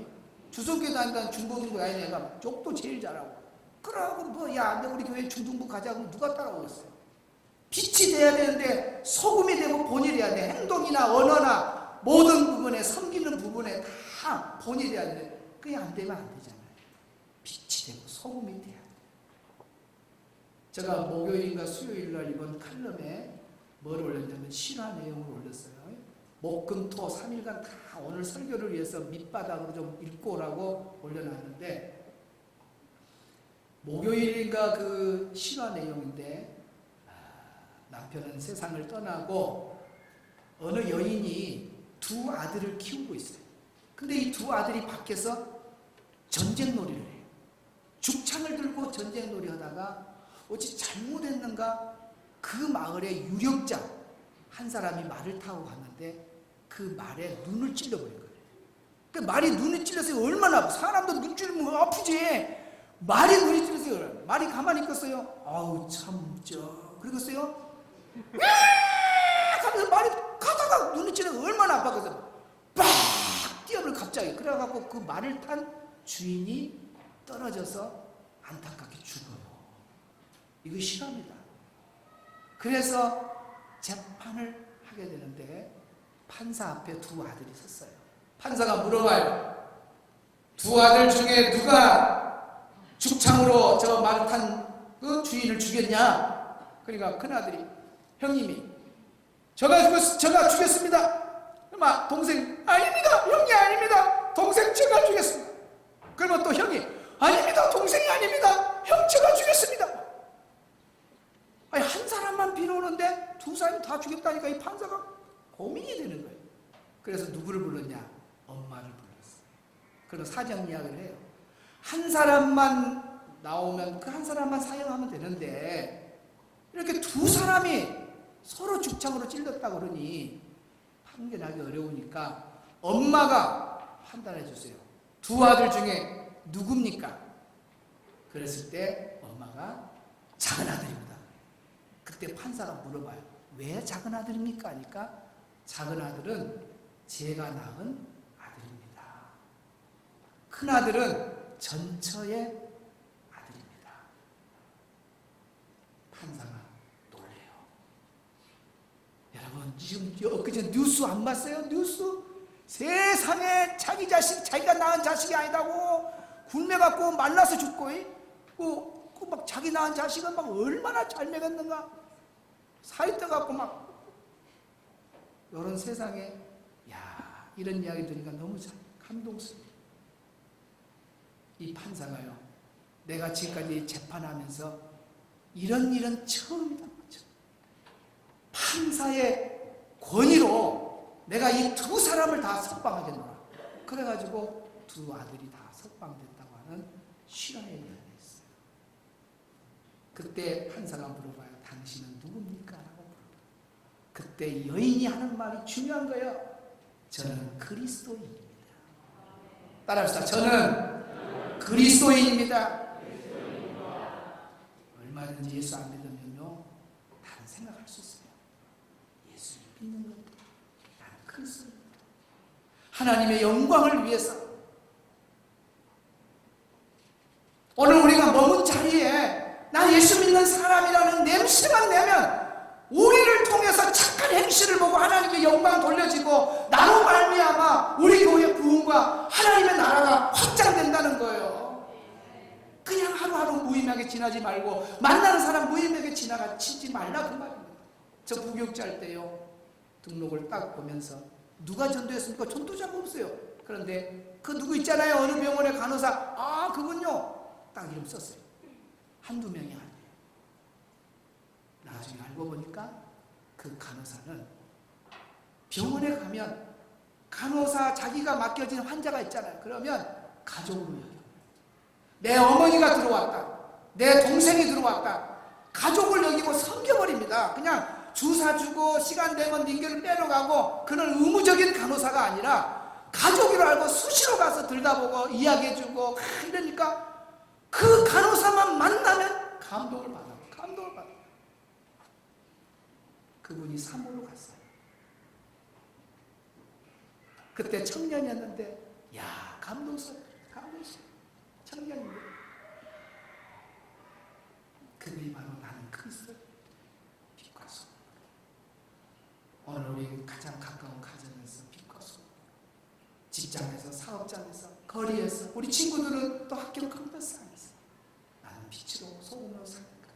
주석교회 다닌다는 중고등부 아닌 애가 욕도 제일 잘하고 그러고 우리 교회 중등부 가자고 누가 따라오겠어요. 빛이 돼야 되는데 소금이 되고 본이 돼야 돼. 행동이나 언어나 모든 부분에 섬기는 부분에 다 본이 돼야 돼. 그게 안 되면 안 되잖아요. 빛이 되고 소금이 돼야 돼. 제가 목요일인가 수요일날 이번 칼럼에 뭘 올렸냐면 신화 내용을 올렸어요. 목금토 3일간 다 오늘 설교를 위해서 밑바닥으로 좀 읽고 오라고 올려놨는데 목요일인가 그 신화 내용인데 남편은 세상을 떠나고 어느 여인이 2 아들을 키우고 있어요. 근데 이 두 아들이 밖에서 전쟁놀이를 해요. 죽창을 들고 전쟁놀이 하다가 어찌 잘못했는가 그 마을의 유력자 한 사람이 말을 타고 갔는데 그 말에 눈을 찔러버린 거예요. 그 말이 눈을 찔러서 얼마나 아파. 사람도 눈 찔리면 아프지. 말이 눈이 찔러서 말이 가만히 있겠어요? 아우 참죠. 그러겠어요? 하면서 말이 가다가 눈이 찔러서 얼마나 아파겠어요? 빡 뛰어버려 갑자기. 그래갖고 그 말을 탄 주인이 떨어져서 안타깝게 죽어요. 이거 실화입니다. 그래서 재판을 하게 되는데 판사 앞에 두 아들이 섰어요. 판사가 물어봐요. 두 아들 중에 누가 죽창으로 저 말을 탄 그 주인을 죽였냐? 그러니까 큰 아들이 형님이 제가 죽였습니다. 막 동생 아닙니다. 형이 아닙니다. 동생 제가 죽였습니다. 그러면 또 형이 아닙니다. 동생이 아닙니다. 형 제가 죽였습니다. 아니 한 사람만 빌어오는데 두 사람이 다 죽였다니까 이 판사가 고민이 되는 거예요. 그래서 누구를 불렀냐? 엄마를 불렀어요. 그리고 사정 이야기를 해요. 한 사람만 나오면 그 한 사람만 사형하면 되는데 이렇게 두 사람이 서로 죽창으로 찔렀다고 그러니 판결하기 어려우니까 엄마가 판단해 주세요. 두 아들 중에 누굽니까? 그랬을 때 엄마가 작은 아들입니다. 그때 판사가 물어봐요. 왜 작은 아들입니까? 하니까 작은 아들은 제가 낳은 아들입니다. 큰 아들은 전처의 아들입니다. 판사가 놀래요. 여러분 지금 엊그제 뉴스 안 봤어요? 뉴스? 세상에 자기 자식, 자기가 낳은 자식이 아니다고 굶어갖고 말라서 죽고 막 자기 낳은 자식은 막 얼마나 잘 먹였는가 사이 떠갖고 막 이런 세상에 이런 이야기 들으니까 너무 감동스러워요. 이 판사가요, 내가 지금까지 재판하면서 이런 일은 처음이다. 판사의 권위로 내가 이 두 사람을 다 석방하겠노라. 그래가지고 두 아들이 다 석방됐다고 하는 실화의 이야기가 있어요. 그때 판사가 물어봐요. 당신은 누굽니까? 라고 물어봐요. 그때 여인이 하는 말이 중요한 거예요. 저는 그리스도인입니다. 따라합시다. 저는 그리스도인입니다. 얼마든지 예수 안 믿으면요 다른 생각할 수 있어요. 예수 믿는 것도 나는 그리스도입니다. 하나님의 영광을 위해서 오늘 우리가 머문 자리에 나 예수 믿는 사람이라는 냄새만 내면 우리를 통해서 착한 행실을 보고 하나님의 영광 돌려지고 나로 말미암아 우리 교회 부흥과 하나님의 나라가 확장된다는 거예요. 그냥 하루하루 무의미하게 지나지 말고 만나는 사람 무의미하게 지나가지 말라 그 말입니다. 저 부교육자 할 때요 등록을 딱 보면서 누가 전도했습니까? 전도자가 없어요. 그런데 그 누구 있잖아요. 어느 병원의 간호사. 그분요 딱 이름 썼어요. 한두 명이 아니에요. 나중에 알고 보니까 그 간호사는 병원에 가면 간호사 자기가 맡겨진 환자가 있잖아요. 그러면 가족으로 여겨요. 내 어머니가 들어왔다. 내 동생이 들어왔다. 가족을 여기고 섬겨버립니다. 그냥 주사 주고 시간 되면 링겔을 빼러 가고 그런 의무적인 간호사가 아니라 가족으로 알고 수시로 가서 들다보고 이야기해주고 이러니까 그 간호사만 만나면 감동을 받아요. 감동을 받아요. 그분이 사모로 갔어요. 그때 청년이었는데 감동스러워. 청년인데 그분이 바로 나는 그리스도 빛과 소금. 오늘 우리 가장 가까운 가정에서 빛과 소금, 직장에서, 사업장에서, 거리에서, 우리 친구들은 또 학교 캠퍼스 안에서 나는 빛으로 소금으로 사는 거야.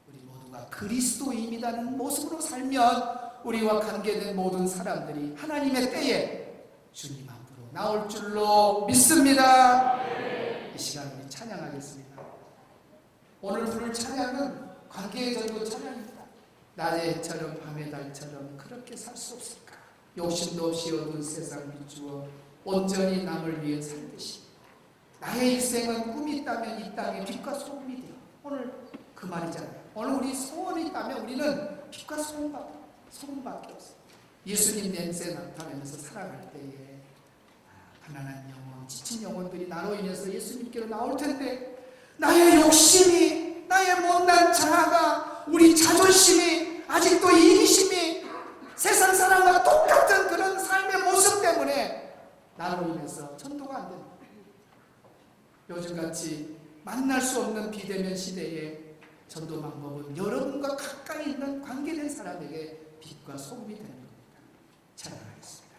우리 모두가 그리스도인이라는 모습으로 살면 우리와 관계된 모든 사람들이 하나님의 때에 주님 앞으로 나올 줄로 믿습니다. 이 시간 우리 찬양하겠습니다. 오늘 부를 찬양은 관계의 전도 찬양입니다. 낮의 처럼 밤의 달처럼 그렇게 살 수 없을까? 욕심도 없이 어두운 세상 비추어 온전히 남을 위해 살듯이 나의 일생은 꿈이 있다면 이 땅에 빛과 소금이 되어. 오늘 그 말이잖아요. 오늘 우리 소원이 있다면 우리는 빛과 소금밖에 없어요. 예수님 냄새 나타내면서 살아갈 때에 가난한 영혼, 지친 영혼들이 나로 인해서 예수님께로 나올 텐데 나의 욕심이, 나의 못난 자아가, 우리 자존심이, 아직도 이기심이 세상 사람과 똑같은 그런 삶의 모습 때문에 나로 인해서 전도가 안 된다. 요즘같이 만날 수 없는 비대면 시대에 전도 방법은 여러분과 가까이 있는 관계된 사람에게 빛과 소금이 되는 겁니다. 찬양하겠습니다.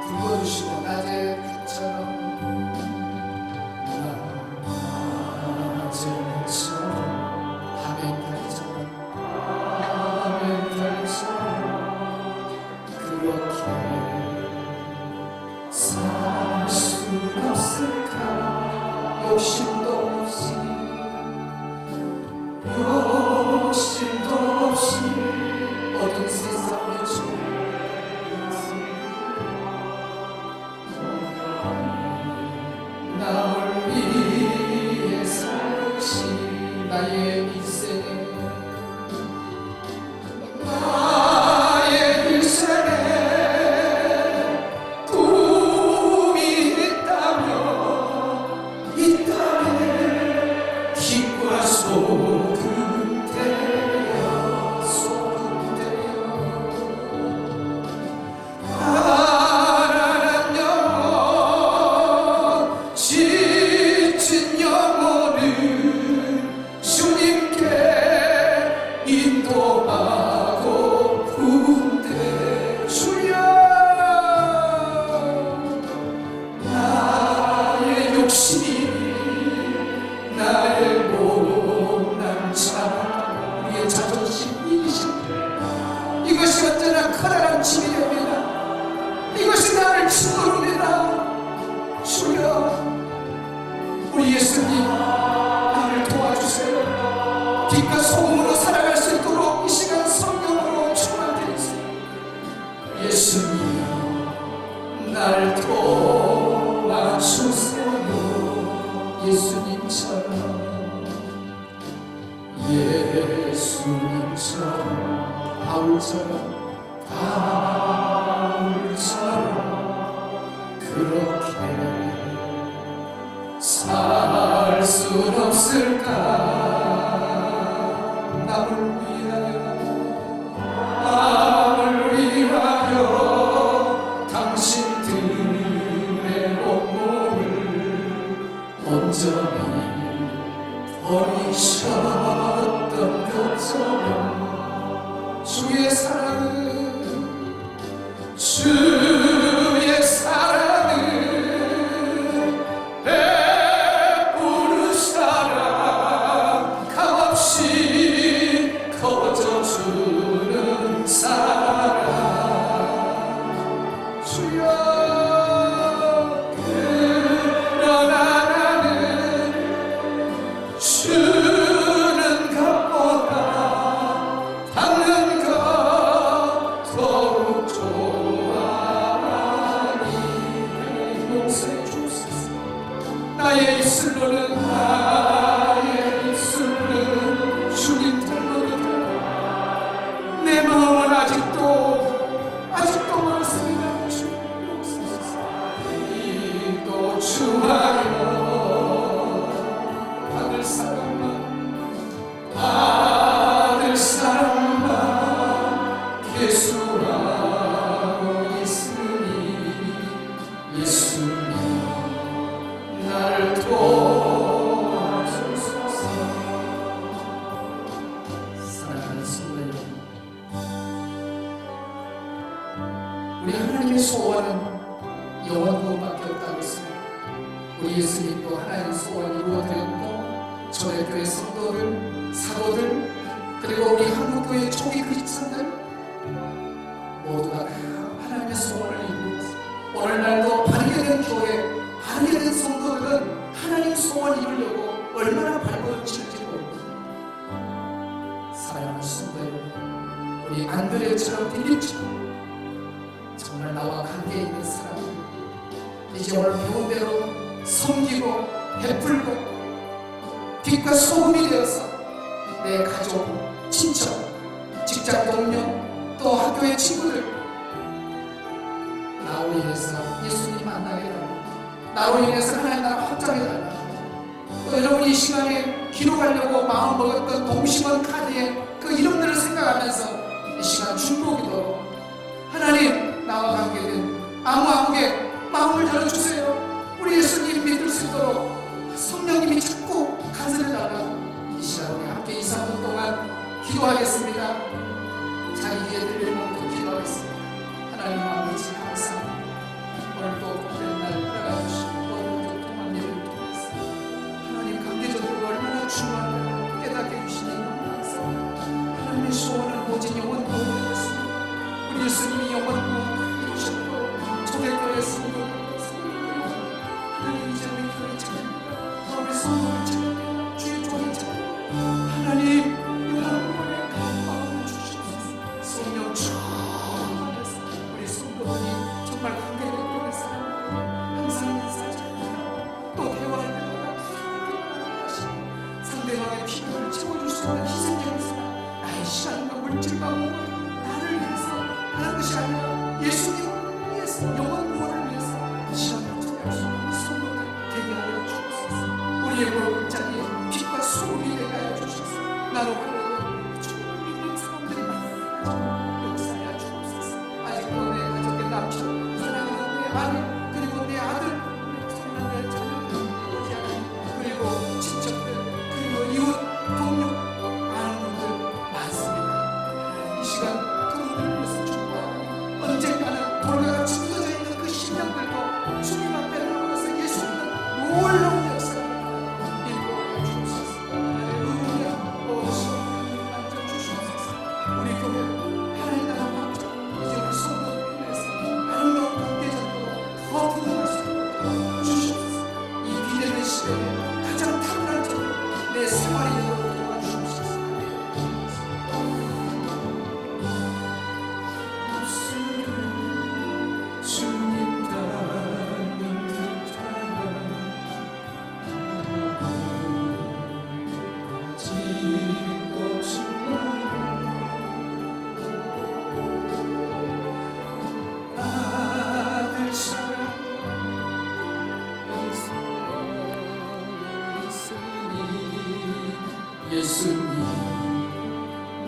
불러주시고 낮의 빛처럼 욕심도 없이 어두운 세상에 남을 위해 살듯이 나의 일생에 이것이 언제나 커다란 짐이 됩니다. 이것이 나를 짓누릅니다. 주여, 우리 예수님 나를 도와주세요. 빛과 소금으로 살아갈 수 있도록 이 시간 성령으로 충만되어 있어요. 예수님 날 도와주세요. 예수님처럼 바울처럼 그렇게 살 순 없을까? 남을 위하여 당신들의 온몸을 온전히 버리셨던 것처럼 주의 사랑은 베푸는 사랑, 값없이 거저주는 사랑. 주여, 그러나 나는 주는 것보다 받는 것 더욱 좋아하니 용서해 주소서. 나의 입술로는 주님 닮아도 내 마음은 아직도 많습니다. 주님 용서하소서. 또 주하여 받을 사람만 예수하고 있으니 예수님 나를 도와주소서. 사랑하는 성도 여러분, 우리 하나님의 소원은 영원 구원밖에 없다고 했습니다. 우리 예수님도 하나님의 소원을 이루어드렸고 저의 교회 성도들, 사도들, 그리고 우리 한국교회 초기 크리스찬들 모두가 하나님의 소원을 이루었습니다. 오늘날도 바르게 된 교회, 알게 된 성도들은 하나님 소원 이루려고 얼마나 발버둥 치는지 모릅니다. 사랑하는 성도 여러분, 우리 안드레처럼 빌립처럼 정말 나와 관계 있는 사람들, 이제 오늘 배운 대로 섬기고 베풀고 빛과 소금이 되어서 내 가족, 친척, 직장 동료, 또 학교의 친구들, 나로 인해서 예수님 만나게 달라고, 나로 인해서 하나님 나라 확장해 달라고, 또 여러분이 이 시간에 기록하려고 마음 먹었던 동심원 카드에 그 이름들을 생각하면서 이 시간 중보기도, 하나님 나와 관계된 아무에게 마음을 열어주세요. 우리 예수님 믿을 수 있도록 성령님이 자꾸 간섭해 달라고, 이 시간 우리 함께 2, 3분 동안 기도하겠습니다. 자기 귀에 들릴 만큼 기도하겠습니다. 하나님 아버지 감사합니다. 오늘도 복된 날 살아가주시고 또 통한 예배를 통해서 하나님 관계적으로 얼마나 중요한가 깨닫게 주시니 너무 감사합니다. 하나님의 소원은 오직 영원 구원이었습니다. 우리 예수님이 영원 구원 이루셨고 초대교회 성도들과 성도들과 하나님 이제 우리 교회 찬양합니다. 우리 성도를 찬양합니다. 주의 종이 찬양합니다. 하나님 영원 구원의 마음을 주시옵소서. 성령 충만해서 우리 성도들이 정말 관계를 통해서 항상 인사드립니다. 또 대화할 때마다 상대방의 필요를 채워줄 수 있는 희생적인 사람, 나의 시간과 물질과 몸을 나를 위해서 하는 것이 아니라 예수님을 위해서, 영원 구원을 위해서 시간을 투자할 수 있는 성도들 되게 하여 주옵소서. 우리의 골짜기에 빛과 소금이 되게 하여 주옵소서. 나로 하여금 주님을 믿는 사람들이 많아지고 역사하여 주옵소서. 아직도 내 가족의 남편, 사랑하는 내 아내, 그리고 내 아들, 사랑하는 내 자녀, 그리고 친척들, 그리고 이웃, 동료, 많은 분들 많습니다. 이 시간 그분들을 위해서 축복하고, 언젠가는 돌과 찢어져 있는 그 심령들도 주님 앞에 나와서 예수 믿는 놀라운 역사를 인도하여 주옵소서. 할렐루야. 오시오 만져주시옵소서. 우리 교회 하나님 나라 확장, 이제 우리 성도들을 위해서 아름다운 관계적으로 더 부흥할 수 있도록 주시옵소서. 이 비대면 시대에 가장 탁월한 점으로 내 생활이 되도록 도와주시옵소서. 주님 닮은 듯한 아직도 주님 아들 사랑 예수님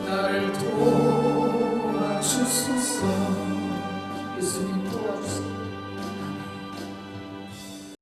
나를 도와주소서. 예수님 도와주소서.